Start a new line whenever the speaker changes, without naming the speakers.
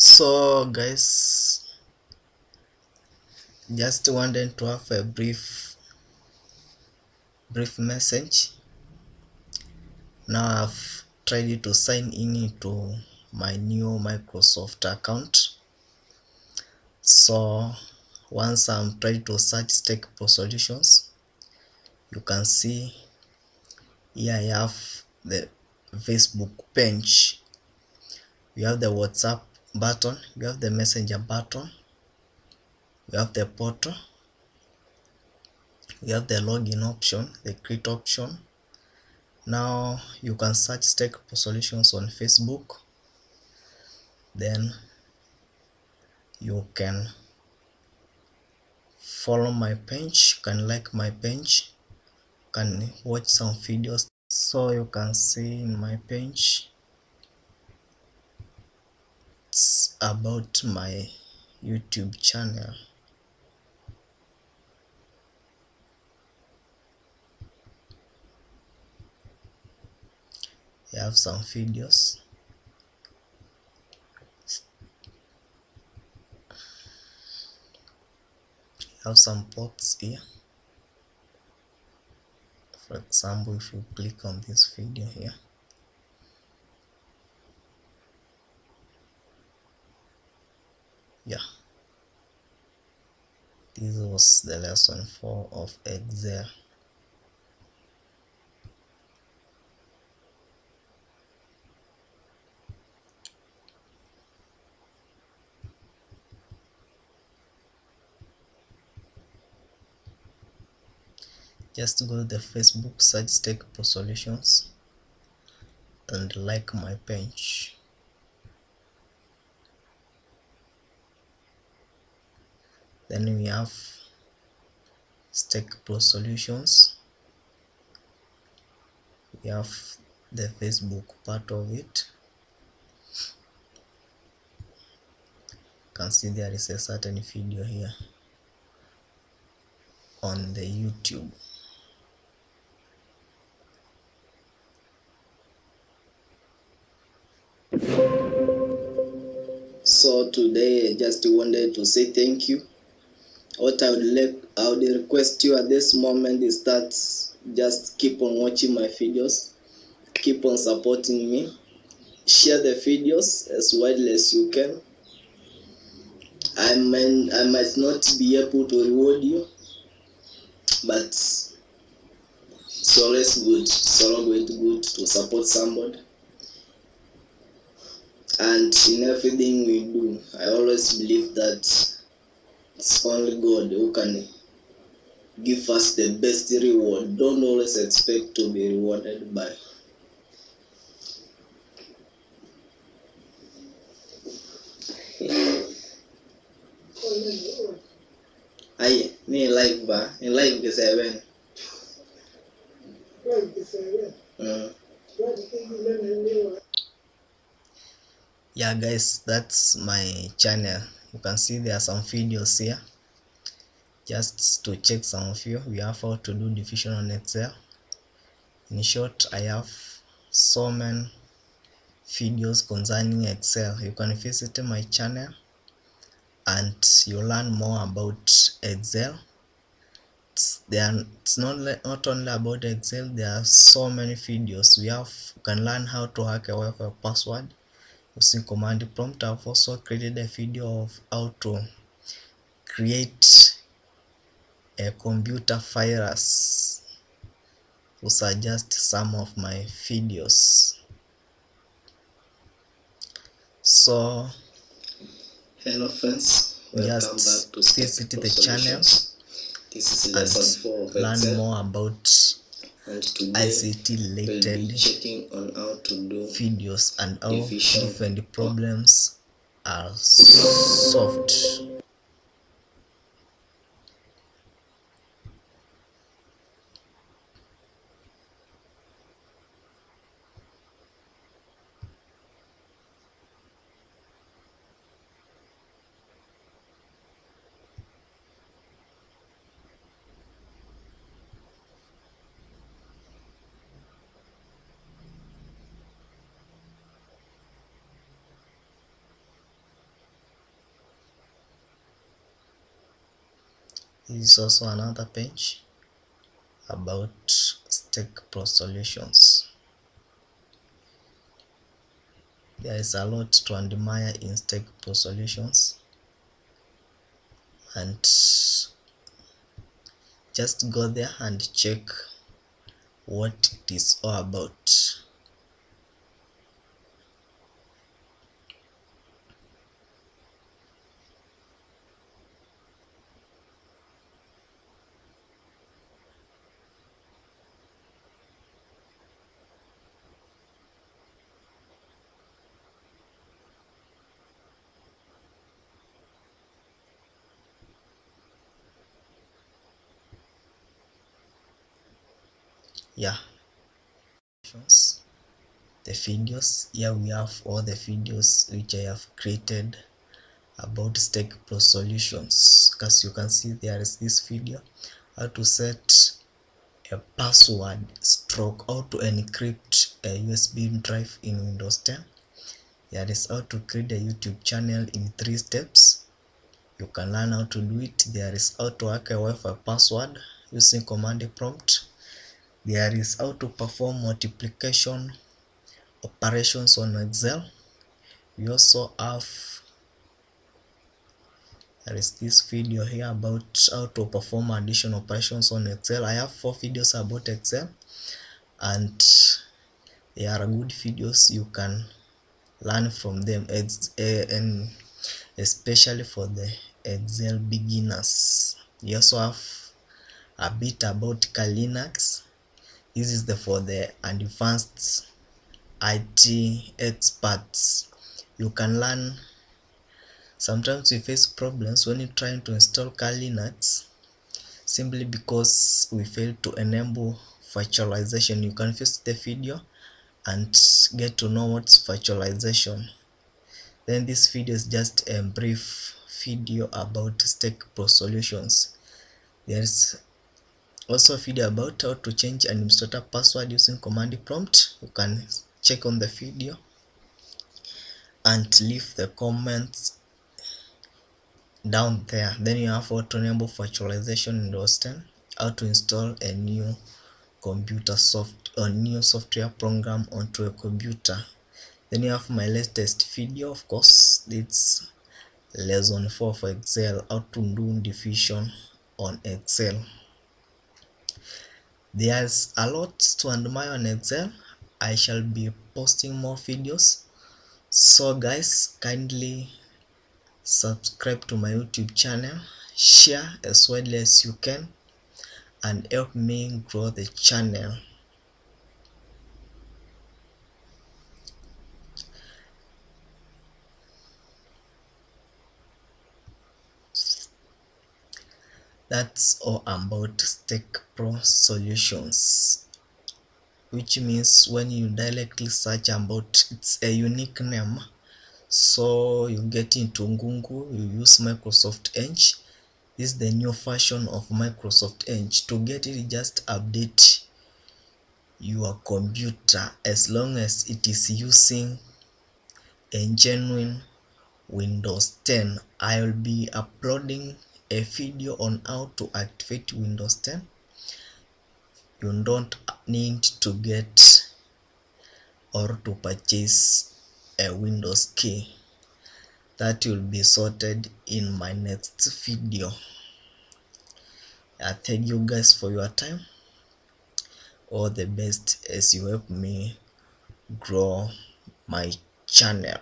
So guys, just wanted to have a brief message. Now I've tried to sign in into my new Microsoft account. So once I'm trying to search Tech Pro Solutions, you can see here I have the Facebook page, we have the WhatsApp button, we have the Messenger button, we have the portal, we have the login option, the create option. Now you can search Tech Pro Solutions on Facebook, then you can follow my page, you can like my page, you can watch some videos. So you can see in my page it's about my YouTube channel. I have some videos. I have some posts here. For example, if you click on this video here, yeah, this was the lesson 4 of Excel. Just go to the Facebook, search Tech Pro Solutions and like my page. Then we have Tech Pro Solutions. We have the Facebook part of it. You can see there is a certain video here on the YouTube. So today I just wanted to say thank you. What I would request you at this moment is that just keep on watching my videos, keep on supporting me, share the videos as widely as you can. I might not be able to reward you, but it's always good, it's always good to support somebody. And in everything we do, I always believe that it's only God who can give us the best reward. Don't always expect to be rewarded by Aye, me live ba, in live ke 7. Yeah guys, that's my channel. You can see there are some videos here. Just to check some of you, we have how to do division on Excel. In short, I have so many videos concerning Excel. You can visit my channel and you learn more about Excel. It's not only about Excel, there are so many videos. You can learn how to hack a Wi-Fi password using command prompt. I've also created a video of how to create a computer virus. Those are just some of my videos. So hello friends, welcome back to visit the channel. This is lesson 4 of learn Excel. More about ICT related checking on how to do videos and how different problems are solved. This is also another page about Stake Pro Solutions. There is a lot to admire in Stake Pro Solutions, and just go there and check what it is all about. Yeah, the videos here, we have all the videos which I have created about Stake Pro Solutions. As you can see, there is this video, how to set a password stroke, how to encrypt a USB drive in Windows 10. There is how to create a YouTube channel in 3 steps. You can learn how to do it. There is how to hack a Wi-Fi password using command prompt. There is how to perform multiplication operations on Excel. We also have, there is this video here about how to perform addition operations on Excel. I have 4 videos about Excel, and they are good videos. You can learn from them, and especially for the Excel beginners. We also have a bit about Kali Linux. This is for the advanced IT experts. You can learn. Sometimes we face problems when you're trying to install Kali Linux, simply because we fail to enable virtualization. You can visit the video and get to know what's virtualization. Then this video is just a brief video about Stake Pro Solutions. There's also a video about how to change an administrator password using command prompt. You can check on the video and leave the comments down there. Then you have how to enable virtualization in Windows 10, how to install a new software program onto a computer. Then you have my latest video, of course, it's lesson 4 for Excel, how to do division on Excel. There's a lot to admire on Excel. I shall be posting more videos, so guys, kindly subscribe to my YouTube channel, share as widely as you can, and help me grow the channel. That's all about Stake Pro Solutions, which means when you directly search about, it's a unique name, so you get into Google, you use Microsoft Edge. This is the new version of Microsoft Edge. To get it, just update your computer, as long as it is using a genuine Windows 10. I will be uploading a video on how to activate Windows 10. You don't need to get or to purchase a Windows key. That will be sorted in my next video. I thank you guys for your time. All the best as you help me grow my channel.